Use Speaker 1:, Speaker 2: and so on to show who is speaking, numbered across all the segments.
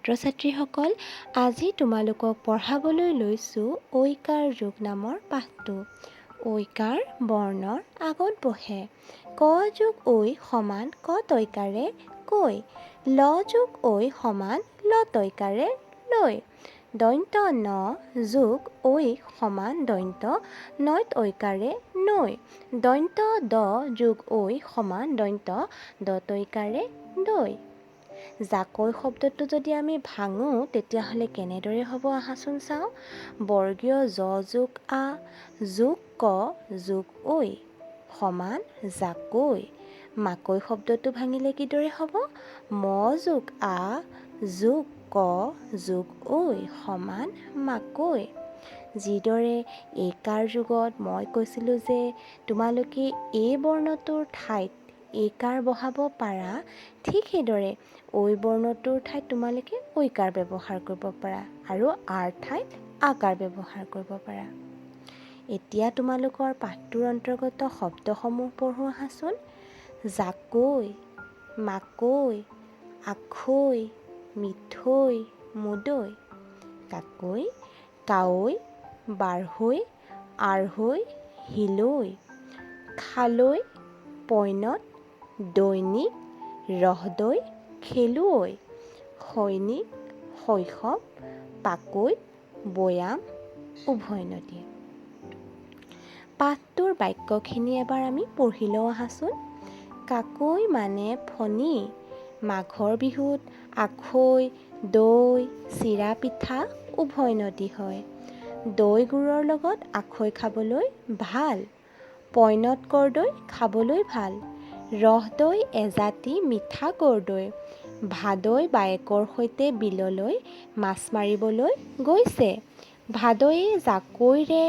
Speaker 1: ছাত্ৰ-ছাত্ৰীসকল, আজি তোমালোকক পঢ়াবলৈ লৈছোঁ ঐকাৰ যোগ নামৰ পাঠটো। ঐকাৰ বৰ্ণৰ আগত বহে। ক যোগ ঐ সমান ক তৈকাৰে কৈ। ল যোগ ঐ সমান ল তৈকাৰে লৈ। দন্ত্য ন যোগ ঐ সমান দন্ত্য নৈত ঐকাৰে নৈ। দন্ত্য দ যোগ ঐ সমান দন্ত্য দ তৈকাৰে দৈ। জাকৈ শব্দটো যদি আমি ভাঙো তেতিয়াহ'লে কেনেদৰে হ'ব আহাচোন চাওঁ। বৰ্গীয় জ যোগ আ যোগ ক যোগ ঐ সমান জাকৈ। মাকৈ শব্দটো ভাঙিলে কিদৰে হ'ব? ম যোগ আ যোগ ক যোগ ঐ সমান মাকৈ। যিদৰে এইকাৰ যুগত মই কৈছিলোঁ যে তোমালোকে এই বৰ্ণটোৰ ঠাইত এইকাৰ বহাব পাৰা, ঠিক সেইদৰে ঐ বৰ্ণটোৰ ঠাইত তোমালোকে ঐকাৰ ব্যৱহাৰ কৰিব পাৰা আৰু আৰ ঠাইত আকাৰ ব্যৱহাৰ কৰিব পাৰা। এতিয়া তোমালোকৰ পাঠটোৰ অন্তৰ্গত শব্দসমূহ পঢ়ো আহাচোন। জাকৈ, মাকৈ, আখৈ, মিঠৈ, মুদৈ। কাকৈ, কাৱৈ, বাঢ়ৈ, আঢ়ৈ, হিলৈ। খালৈ, পৈণত, দৈনিক, ৰহদৈ, খেলুৱৈ। সৈনিক, শৈশৱ, পাকৈত, বৈয়াম, উভৈনদী। পাঠটোৰ বাক্যখিনি এবাৰ আমি পঢ়ি লওঁ আহাচোন। কাকৈ মানে ফণী। মাঘৰ বিহুত আখৈ, দৈ, চিৰা পিঠা উভৈনদী হয়। দৈ গুড়ৰ লগত আখৈ খাবলৈ ভাল। পৈণত কৰ্দৈ খাবলৈ ভাল। ৰহদৈ এজাতি মিঠা কৰ্দৈ। ভাদৈ বায়েকৰ সৈতে বিললৈ মাছ মাৰিবলৈ গৈছে। ভাদৈয়ে জাকৈৰে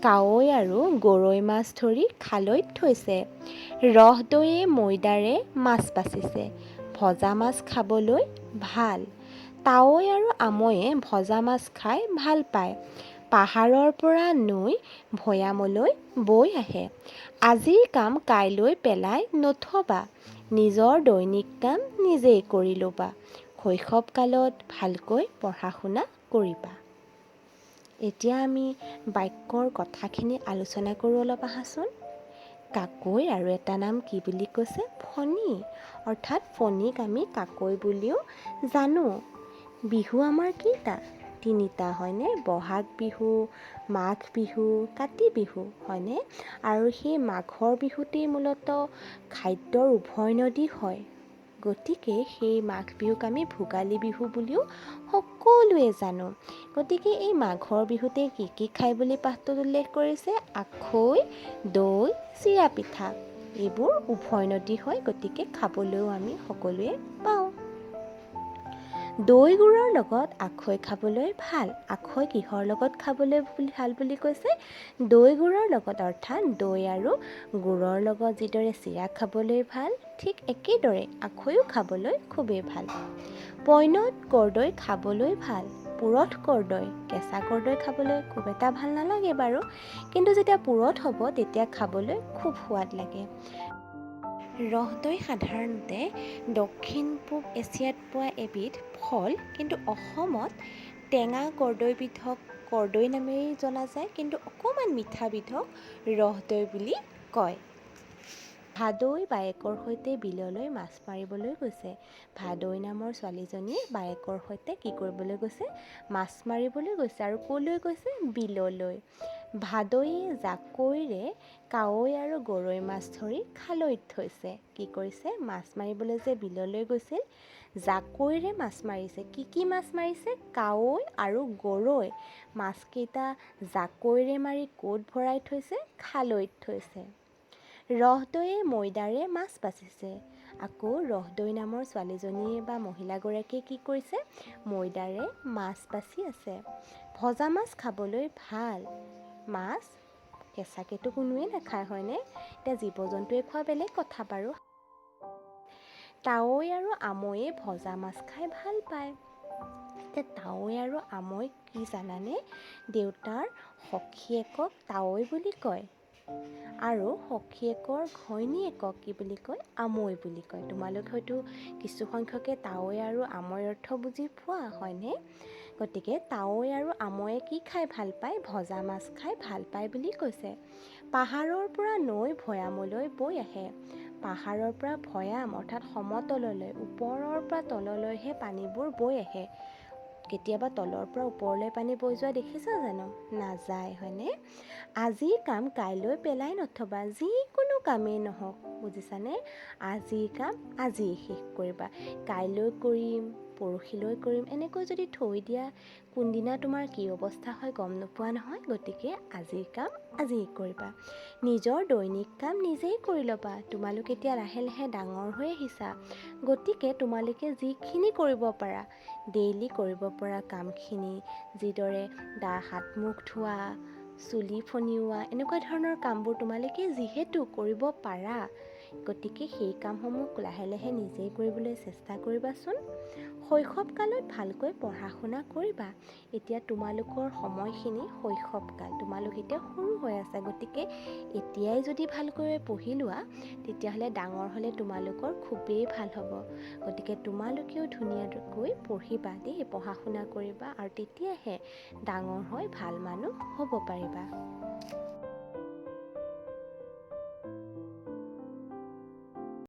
Speaker 1: কাৱৈ আৰু গৰৈ মাছ ধৰি খালৈত থৈছে। ৰহদৈয়ে ময়দাৰে মাছ বাছিছে। ভজা মাছ খাবলৈ ভাল। তাৱৈ আৰু আমৈয়ে ভজা মাছ খাই ভাল পায়। পাহাৰৰ পৰা নৈ ভৈয়ামলৈ বৈ আহে। আজিৰ কাম কাইলৈ পেলাই নথবা। নিজৰ দৈনিক কাম নিজেই কৰি ল'বা। শৈশৱকালত ভালকৈ পঢ়া শুনা কৰিবা। এতিয়া আমি বাক্যৰ কথাখিনি আলোচনা কৰোঁ অলপ আহাচোন। কাকৈ আৰু এটা নাম কি বুলি কৈছে? ফণী। অৰ্থাৎ ফণীক আমি কাকৈ বুলিও জানো। বিহু আমাৰ কেইটা? তিনিটা হয়নে? বহাগ বিহু, মাঘ বিহু, কাতি বিহু হয়নে? আৰু সেই মাঘৰ বিহুতেই মূলতঃ খাদ্যৰ উভৈনদী হয়। গতিকে সেই মাঘ বিহুক আমি ভোগালী বিহু বুলিও সকলোৱে জানো। গতিকে এই মাঘৰ বিহুতে কি কি খায় বুলি পাঠটোত উল্লেখ কৰিছে? আখৈ, দৈ, চিৰা পিঠা। এইবোৰ উভৈনদী হয়, গতিকে খাবলৈও আমি সকলোৱে পাওঁ। দৈ গুড়ৰ লগত আখৈ খাবলৈ ভাল। আখৈ কিহৰ লগত খাবলৈ ভাল বুলি কৈছে? দৈ গুড়ৰ লগত, অৰ্থাৎ দৈ আৰু গুড়ৰ লগত যিদৰে চিৰা খাবলৈ ভাল, ঠিক একেদৰে আখৈও খাবলৈ খুবেই ভাল। পৈণত কৰ্দৈ খাবলৈ ভাল। পুৰঠ কৰ্দৈ, কেঁচা কৰ্দৈ খাবলৈ খুব এটা ভাল নালাগে বাৰু, কিন্তু যেতিয়া পুৰঠ হ'ব তেতিয়া খাবলৈ খুব সোৱাদ লাগে। ৰহদৈ সাধাৰণতে দক্ষিণ পূব এছিয়াত পোৱা এবিধ ফল, কিন্তু অসমত টেঙা কৰ্দৈবিধক কৰ্দৈ নামেৰে জনা যায়, কিন্তু অকণমান মিঠাবিধক ৰহদৈ বুলি কয়। ভাদৈ বায়েকৰ সৈতে বিললৈ মাছ মাৰিবলৈ গৈছে। ভাদৈ নামৰ ছোৱালীজনীয়ে বায়েকৰ সৈতে কি কৰিবলৈ গৈছে? মাছ মাৰিবলৈ গৈছে। আৰু ক'লৈ গৈছে? বিললৈ। ভাদৈয়ে জাকৈৰে কাৱৈ আৰু গৰৈ মাছ ধৰি খালৈত থৈছে। কি কৰিছে? মাছ মাৰিবলৈ যে বিললৈ গৈছিল, জাকৈৰে মাছ মাৰিছে। কি কি মাছ মাৰিছে? কাৱৈ আৰু গৰৈ মাছকেইটা জাকৈৰে মাৰি ক'ত ভৰাই থৈছে? খালৈত থৈছে। ৰহদৈয়ে ময়দাৰে মাছ বাছিছে। আকৌ ৰহদৈ নামৰ ছোৱালীজনীয়ে বা মহিলাগৰাকীয়ে কি কৰিছে? ময়দাৰে মাছ বাছি আছে। ভজা মাছ খাবলৈ ভাল। মাছ কেঁচাকেতো কোনোৱে নাখায় হয়নে? এতিয়া জীৱ জন্তুৱে খোৱা বেলেগ কথা বাৰু। তাৱৈ আৰু আমৈয়ে ভজা মাছ খাই ভাল পায়। এতিয়া তাৱৈ আৰু আমৈ কি জানানে? দেউতাৰ সখীয়েকক তাৱৈ বুলি কয়। আৰু সখীয়েকৰ ঘৈণীয়েকক কি বুলি কয়? আমৈ বুলি কয়। তোমালোক হয়তো কিছুসংখ্যকে তাৱৈ আৰু আমৈৰ অৰ্থ বুজি পোৱা হয়নে? গতিকে তাৱৈ আৰু আমৈয়ে কি খাই ভাল পায়? ভজা মাছ খাই ভাল পায় বুলি কৈছে। পাহাৰৰ পৰা নৈ ভৈয়ামলৈ বৈ আহে। পাহাৰৰ পৰা ভৈয়াম অৰ্থাৎ সমতললৈ, ওপৰৰ পৰা তললৈহে পানীবোৰ বৈ আহে। কেতিয়াবা তলৰ পৰা ওপৰলৈ পানী বৈ যোৱা দেখিছা জানো? নাযায় হয়নে? আজিৰ কাম কাইলৈ পেলাই নথবা, যিকোনো কামেই নহওক, বুজিছানে? আজিৰ কাম আজি শেষ কৰিবা। কাইলৈ কৰিম, পৰহিলৈ কৰিম, এনেকৈ যদি থৈ দিয়া, কোনদিনা তোমাৰ কি অৱস্থা হয় গম নোপোৱা নহয়। গতিকে আজিৰ কাম আজি কৰিবা। নিজৰ দৈনিক কাম নিজেই কৰি ল'বা। তোমালোক এতিয়া লাহে লাহে ডাঙৰ হৈ আহিছা। গতিকে তোমালোকে যিখিনি কৰিব পাৰা, ডেইলি কৰিব পৰা কামখিনি, যিদৰে হাত মুখ ধোৱা, চুলি ফনিওৱা, এনেকুৱা ধৰণৰ কামবোৰ তোমালোকে যিহেতু কৰিব পাৰা, গতিকে সেই কামসমূহ লাহে লাহে নিজেই কৰিবলৈ চেষ্টা কৰিবাচোন। শৈশৱকালত ভালকৈ পঢ়া শুনা কৰিবা। এতিয়া তোমালোকৰ সময়খিনি শৈশৱকাল, তোমালোক এতিয়া সৰু হৈ আছা। গতিকে এতিয়াই যদি ভালকৈ পঢ়ি লোৱা, তেতিয়াহ'লে ডাঙৰ হ'লে তোমালোকৰ খুবেই ভাল হ'ব। গতিকে তোমালোকেও ধুনীয়াকৈ পঢ়িবা দেই, পঢ়া শুনা কৰিবা, আৰু তেতিয়াহে ডাঙৰ হৈ ভাল মানুহ হ'ব পাৰিবা।